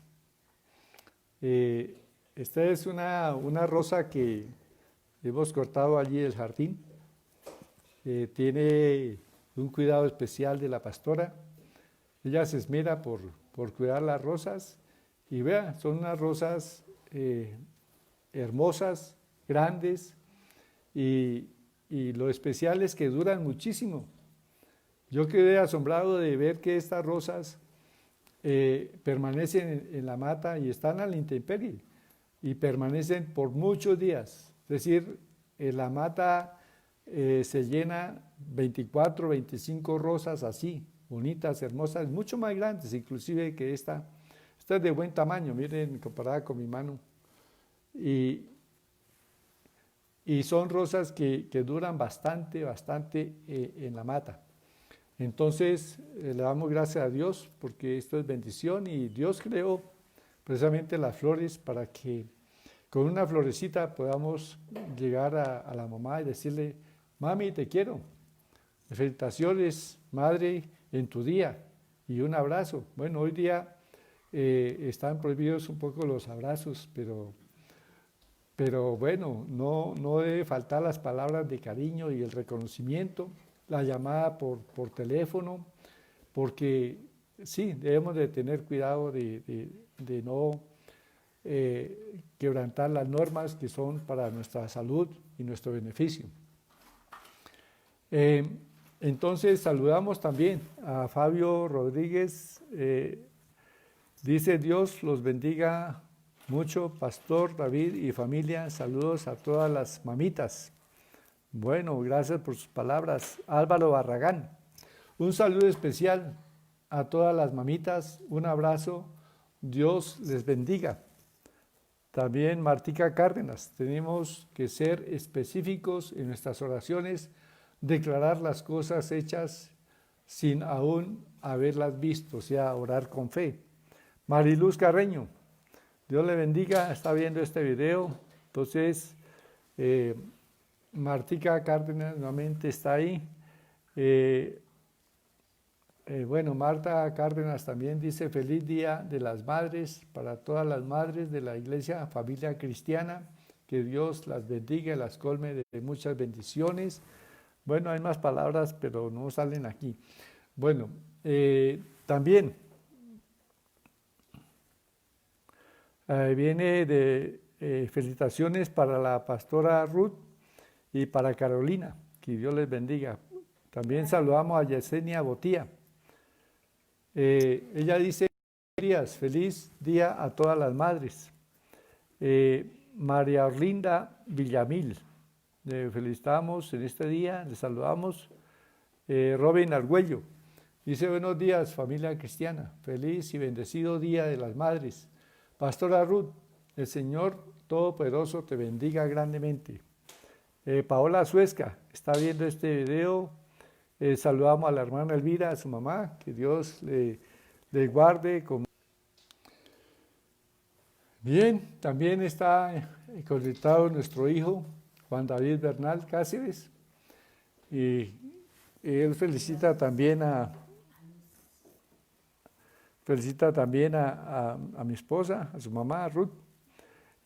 Esta es una rosa que hemos cortado allí del jardín. Tiene un cuidado especial de la pastora. Ella se esmera por cuidar las rosas. Y vean, son unas rosas hermosas, grandes. Y lo especial es que duran muchísimo. Yo quedé asombrado de ver que estas rosas permanecen en la mata y están a la intemperie y permanecen por muchos días. Es decir, en la mata se llena 24, 25 rosas así, bonitas, hermosas, mucho más grandes inclusive que esta. Esta es de buen tamaño, miren, comparada con mi mano. Y son rosas que duran bastante en la mata. Entonces, le damos gracias a Dios porque esto es bendición y Dios creó precisamente las flores para que con una florecita podamos llegar a la mamá y decirle, mami, te quiero. Felicitaciones, madre, en tu día y un abrazo. Bueno, hoy día están prohibidos un poco los abrazos, pero bueno, no debe faltar las palabras de cariño y el reconocimiento, la llamada por teléfono, porque sí, debemos de tener cuidado de no quebrantar las normas que son para nuestra salud y nuestro beneficio. Entonces saludamos también a Fabio Rodríguez, dice Dios los bendiga mucho, Pastor David y familia, saludos a todas las mamitas. Bueno, gracias por sus palabras. Álvaro Barragán, un saludo especial a todas las mamitas, un abrazo, Dios les bendiga. También Martica Cárdenas, tenemos que ser específicos en nuestras oraciones, declarar las cosas hechas sin aún haberlas visto, o sea, orar con fe. Mariluz Carreño, Dios le bendiga, está viendo este video. Entonces, Martica Cárdenas nuevamente está ahí. Bueno, Marta Cárdenas también dice feliz día de las madres para todas las madres de la iglesia, familia cristiana, que Dios las bendiga y las colme de muchas bendiciones. Bueno, hay más palabras, pero no salen aquí. Bueno, también viene de felicitaciones para la pastora Ruth y para Carolina, que Dios les bendiga. También saludamos a Yesenia Botía. Ella dice, feliz día a todas las madres. María Orlinda Villamil, le felicitamos en este día, le saludamos. Robin Argüello, dice buenos días familia cristiana, feliz y bendecido día de las madres. Pastora Ruth, el Señor Todopoderoso te bendiga grandemente. Paola Suesca está viendo este video. Saludamos a la hermana Elvira, a su mamá, que Dios le guarde. Bien, también está conectado nuestro hijo, Juan David Bernal Cáceres, y él felicita también a mi esposa, a su mamá, a Ruth,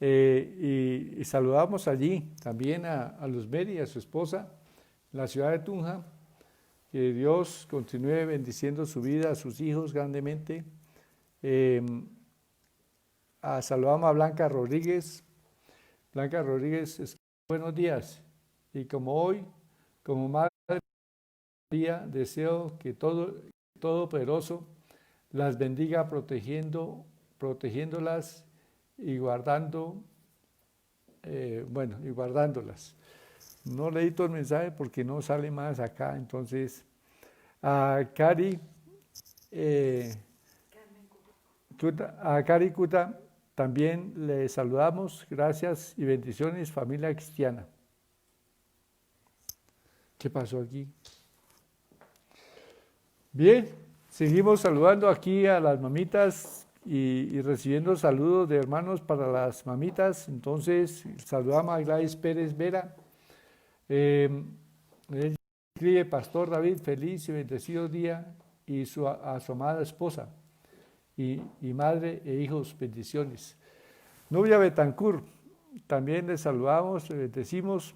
y saludamos allí también a Luz Mary, a su esposa, en la ciudad de Tunja. Que Dios continúe bendiciendo su vida, a sus hijos grandemente. Saludamos a Blanca Rodríguez. Blanca Rodríguez, buenos días. Y como hoy, como madre, deseo que Todopoderoso las bendiga protegiéndolas y guardándolas. No leí todo el mensaje porque no sale más acá, entonces a Cari Cuta también le saludamos, gracias y bendiciones familia cristiana. ¿Qué pasó aquí? Bien, seguimos saludando aquí a las mamitas y recibiendo saludos de hermanos para las mamitas. Entonces saludamos a Gladys Pérez Vera. Él escribe, Pastor David, feliz y bendecido día y a su amada esposa y madre e hijos, bendiciones. Nubia Betancourt, también le saludamos, le bendecimos.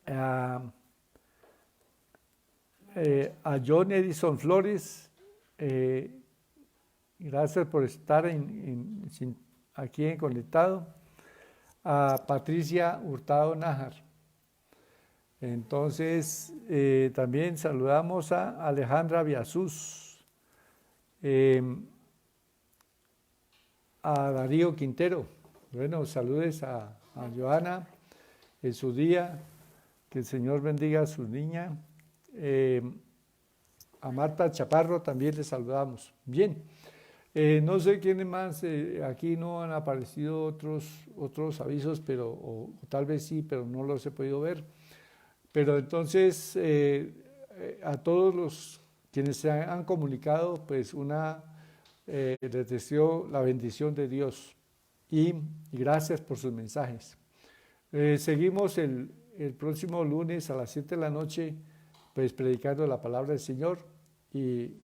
A John Edison Flores, gracias por estar aquí en Conectado. A Patricia Hurtado Nájar. Entonces, también saludamos a Alejandra Viasús, a Darío Quintero. Bueno, saludes a Joana en su día, que el Señor bendiga a su niña. A Marta Chaparro también le saludamos. Bien, no sé quiénes más, aquí no han aparecido otros avisos, o tal vez sí, pero no los he podido ver. Pero entonces a todos los quienes se han comunicado, pues les deseo la bendición de Dios y gracias por sus mensajes. Seguimos el próximo lunes a las 7 de la noche, pues predicando la palabra del Señor y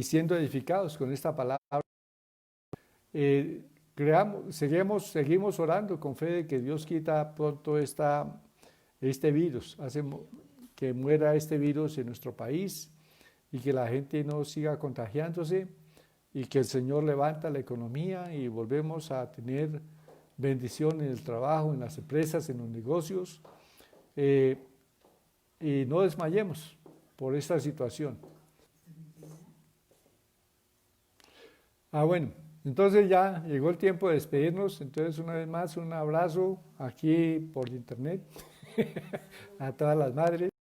siendo edificados con esta palabra. Seguimos orando con fe de que Dios quita pronto este virus, hace que muera este virus en nuestro país y que la gente no siga contagiándose y que el Señor levanta la economía y volvemos a tener bendición en el trabajo, en las empresas, en los negocios, y no desmayemos por esta situación. Bueno, entonces ya llegó el tiempo de despedirnos. Entonces, una vez más, un abrazo aquí por internet a todas las madres.